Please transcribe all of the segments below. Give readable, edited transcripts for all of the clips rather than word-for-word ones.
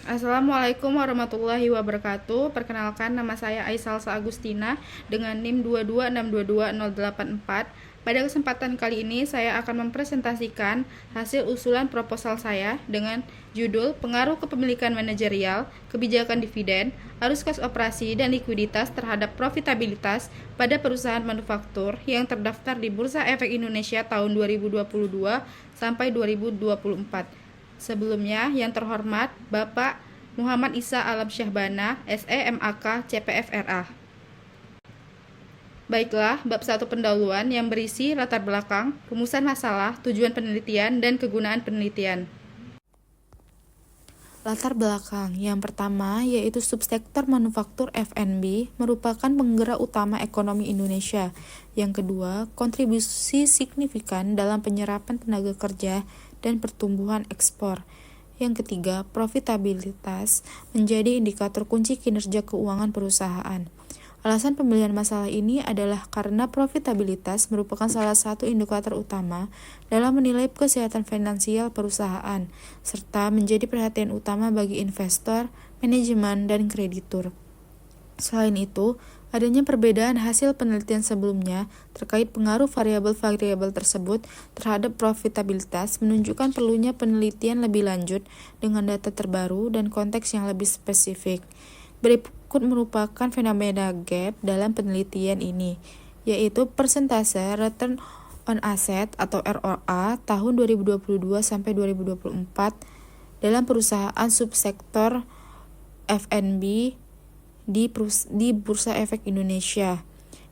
Assalamualaikum warahmatullahi wabarakatuh. Perkenalkan, nama saya Aisalsa Agustina dengan NIM 226220084. Pada kesempatan kali ini saya akan mempresentasikan hasil usulan proposal saya dengan judul Pengaruh Kepemilikan Manajerial, Kebijakan Dividen, Arus Kas Operasi dan Likuiditas terhadap Profitabilitas pada perusahaan manufaktur yang terdaftar di Bursa Efek Indonesia tahun 2022 sampai 2024. Sebelumnya, yang terhormat Bapak Muhammad Isa Alam Syahbana, SEMAK CPFRA. Baiklah, bab 1 pendahuluan yang berisi latar belakang, rumusan masalah, tujuan penelitian, dan kegunaan penelitian. Latar belakang yang pertama yaitu subsektor manufaktur F&B merupakan penggerak utama ekonomi Indonesia. Yang kedua, kontribusi signifikan dalam penyerapan tenaga kerja dan pertumbuhan ekspor. Yang ketiga, profitabilitas menjadi indikator kunci kinerja keuangan perusahaan. Alasan pemilihan masalah ini adalah karena profitabilitas merupakan salah satu indikator utama dalam menilai kesehatan finansial perusahaan, serta menjadi perhatian utama bagi investor, manajemen, dan kreditur. Selain itu, adanya perbedaan hasil penelitian sebelumnya terkait pengaruh variabel-variabel tersebut terhadap profitabilitas menunjukkan perlunya penelitian lebih lanjut dengan data terbaru dan konteks yang lebih spesifik. Berikut merupakan fenomena gap dalam penelitian ini, yaitu persentase return on asset atau ROA tahun 2022 sampai 2024 dalam perusahaan subsektor F&B di Bursa Efek Indonesia.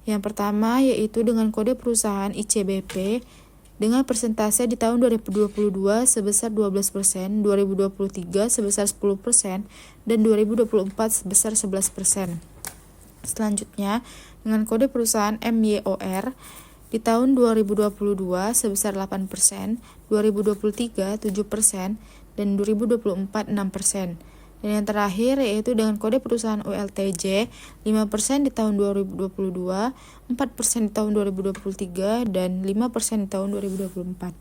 Yang pertama yaitu dengan kode perusahaan ICBP dengan persentase di tahun 2022 sebesar 12%, 2023 sebesar 10%, dan 2024 sebesar 11%. Selanjutnya, dengan kode perusahaan MYOR di tahun 2022 sebesar 8%, 2023 7%, dan 2024 6%. Dan yang terakhir yaitu dengan kode perusahaan OLTJ 5% di tahun 2022, 4% di tahun 2023, dan 5% di tahun 2024.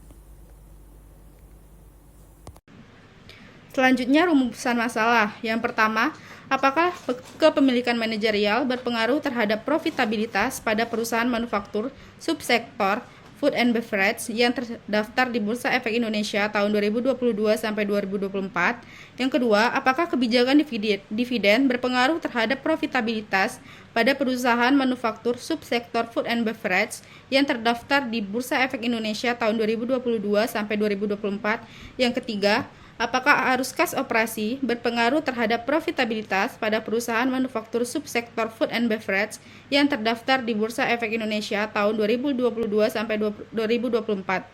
Selanjutnya, rumusan masalah. Yang pertama, apakah kepemilikan manajerial berpengaruh terhadap profitabilitas pada perusahaan manufaktur subsektor Food and Beverage yang terdaftar di Bursa Efek Indonesia tahun 2022 sampai 2024. Yang kedua, apakah kebijakan dividen berpengaruh terhadap profitabilitas pada perusahaan manufaktur subsektor Food and Beverage yang terdaftar di Bursa Efek Indonesia tahun 2022 sampai 2024. Yang ketiga, apakah arus kas operasi berpengaruh terhadap profitabilitas pada perusahaan manufaktur subsektor Food and Beverage yang terdaftar di Bursa Efek Indonesia tahun 2022 sampai 2024?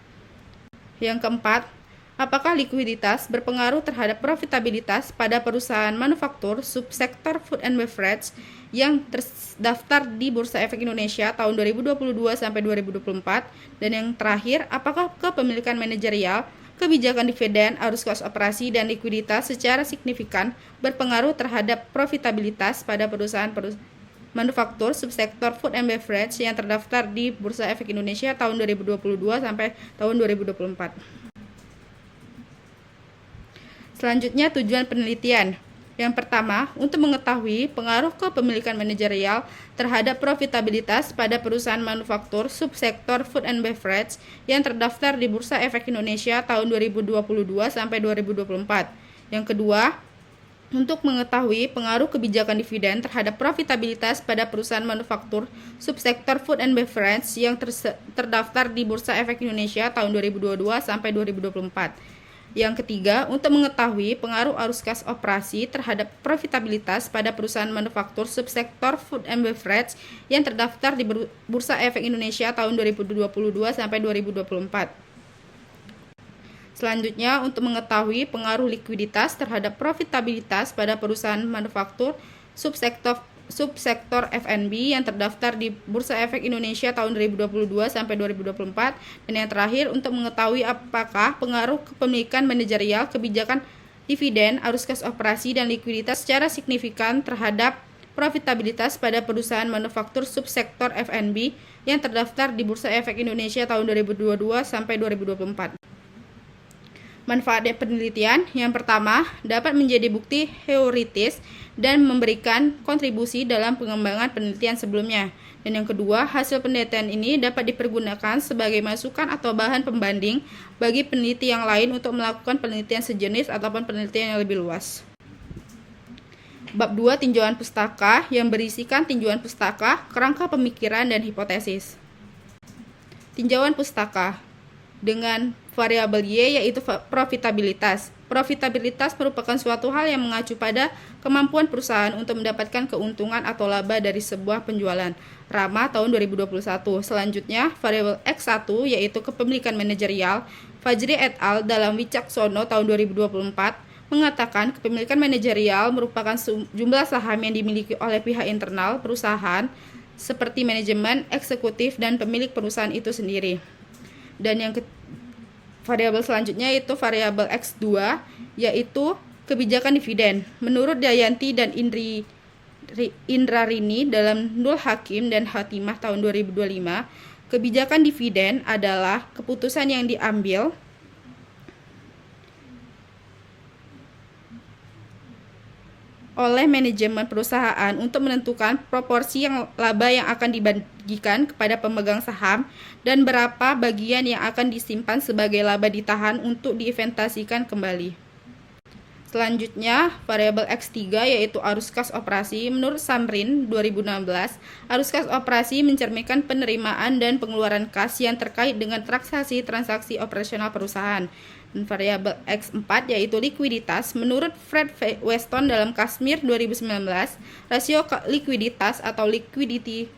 Yang keempat, apakah likuiditas berpengaruh terhadap profitabilitas pada perusahaan manufaktur subsektor Food and Beverage yang terdaftar di Bursa Efek Indonesia tahun 2022 sampai 2024? Dan yang terakhir, apakah kepemilikan manajerial, kebijakan dividen, arus kas operasi, dan likuiditas secara signifikan berpengaruh terhadap profitabilitas pada perusahaan manufaktur subsektor Food and Beverage yang terdaftar di Bursa Efek Indonesia tahun 2022 sampai tahun 2024. Selanjutnya, tujuan penelitian. Yang pertama, untuk mengetahui pengaruh kepemilikan manajerial terhadap profitabilitas pada perusahaan manufaktur subsektor Food and Beverage yang terdaftar di Bursa Efek Indonesia tahun 2022 sampai 2024. Yang kedua, untuk mengetahui pengaruh kebijakan dividen terhadap profitabilitas pada perusahaan manufaktur subsektor Food and Beverage yang terdaftar di Bursa Efek Indonesia tahun 2022 sampai 2024. Yang ketiga, untuk mengetahui pengaruh arus kas operasi terhadap profitabilitas pada perusahaan manufaktur subsektor Food and Beverage yang terdaftar di Bursa Efek Indonesia tahun 2022 sampai 2024. Selanjutnya, untuk mengetahui pengaruh likuiditas terhadap profitabilitas pada perusahaan manufaktur subsektor F&B yang terdaftar di Bursa Efek Indonesia tahun 2022 sampai 2024. Dan yang terakhir, untuk mengetahui apakah pengaruh kepemilikan manajerial, kebijakan dividen, arus kas operasi, dan likuiditas secara signifikan terhadap profitabilitas pada perusahaan manufaktur subsektor F&B yang terdaftar di Bursa Efek Indonesia tahun 2022 sampai 2024. Manfaat penelitian yang pertama dapat menjadi bukti teoritis dan memberikan kontribusi dalam pengembangan penelitian sebelumnya. Dan yang kedua, hasil penelitian ini dapat dipergunakan sebagai masukan atau bahan pembanding bagi peneliti yang lain untuk melakukan penelitian sejenis ataupun penelitian yang lebih luas. Bab 2, tinjauan pustaka yang berisikan tinjauan pustaka, kerangka pemikiran dan hipotesis. Tinjauan pustaka dengan variabel Y yaitu profitabilitas. Profitabilitas merupakan suatu hal yang mengacu pada kemampuan perusahaan untuk mendapatkan keuntungan atau laba dari sebuah penjualan. Rama tahun 2021. Selanjutnya, variabel X1 yaitu kepemilikan manajerial. Fajri et al. Dalam Wicaksono tahun 2024 mengatakan kepemilikan manajerial merupakan jumlah saham yang dimiliki oleh pihak internal perusahaan seperti manajemen, eksekutif, dan pemilik perusahaan itu sendiri. Dan yang variabel selanjutnya yaitu variabel X2 yaitu kebijakan dividen. Menurut Dayanti dan Indrarini dalam Nul Hakim dan Hatimah tahun 2025, kebijakan dividen adalah keputusan yang diambil oleh manajemen perusahaan untuk menentukan proporsi laba yang akan dibagikan kepada pemegang saham dan berapa bagian yang akan disimpan sebagai laba ditahan untuk diinvestasikan kembali. Selanjutnya, variabel X3 yaitu arus kas operasi. Menurut Samrin 2016, arus kas operasi mencerminkan penerimaan dan pengeluaran kas yang terkait dengan transaksi operasional perusahaan. Dan variabel X4 yaitu likuiditas. Menurut Fred Weston dalam Kashmir 2019, rasio likuiditas atau liquidity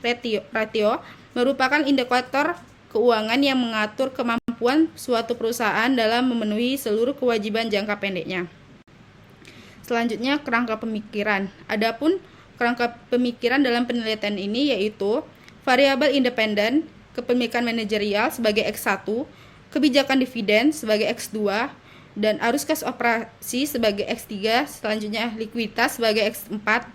ratio merupakan indikator keuangan yang mengatur kemampuan suatu perusahaan dalam memenuhi seluruh kewajiban jangka pendeknya. Selanjutnya, kerangka pemikiran. Adapun kerangka pemikiran dalam penelitian ini yaitu variabel independen, kepemilikan manajerial sebagai X1, kebijakan dividen sebagai X2, dan arus kas operasi sebagai X3, selanjutnya likuiditas sebagai X4,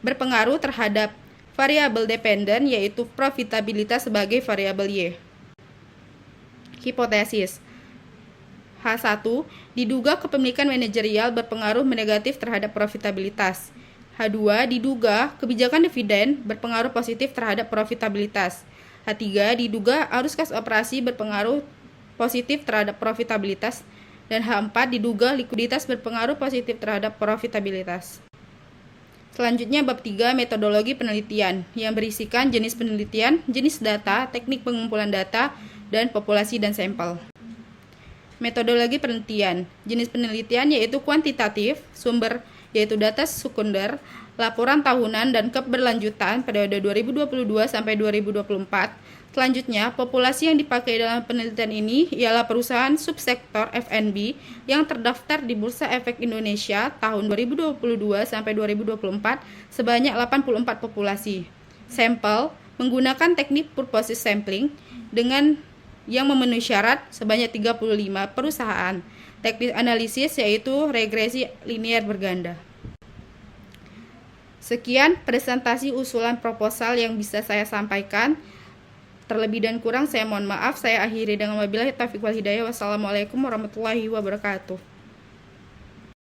berpengaruh terhadap variabel dependen yaitu profitabilitas sebagai variabel Y. Hipotesis H1, diduga kepemilikan manajerial berpengaruh negatif terhadap profitabilitas. H2, diduga kebijakan dividen berpengaruh positif terhadap profitabilitas. H3, diduga arus kas operasi berpengaruh positif terhadap profitabilitas. Dan H4, diduga likuiditas berpengaruh positif terhadap profitabilitas. Selanjutnya bab 3, metodologi penelitian yang berisikan jenis penelitian, jenis data, teknik pengumpulan data, dan populasi dan sampel. Metodologi penelitian. Jenis penelitian yaitu kuantitatif, sumber yaitu data sekunder, laporan tahunan dan keberlanjutan periode 2022 sampai 2024. Selanjutnya, populasi yang dipakai dalam penelitian ini ialah perusahaan subsektor F&B yang terdaftar di Bursa Efek Indonesia tahun 2022 sampai 2024 sebanyak 84 populasi. Sampel menggunakan teknik purposive sampling dengan yang memenuhi syarat sebanyak 35 perusahaan. Teknik analisis yaitu regresi linear berganda. Sekian presentasi usulan proposal yang bisa saya sampaikan. Terlebih dan kurang saya mohon maaf. Saya akhiri dengan wabillahi taufiq wal hidayah. Wassalamualaikum warahmatullahi wabarakatuh.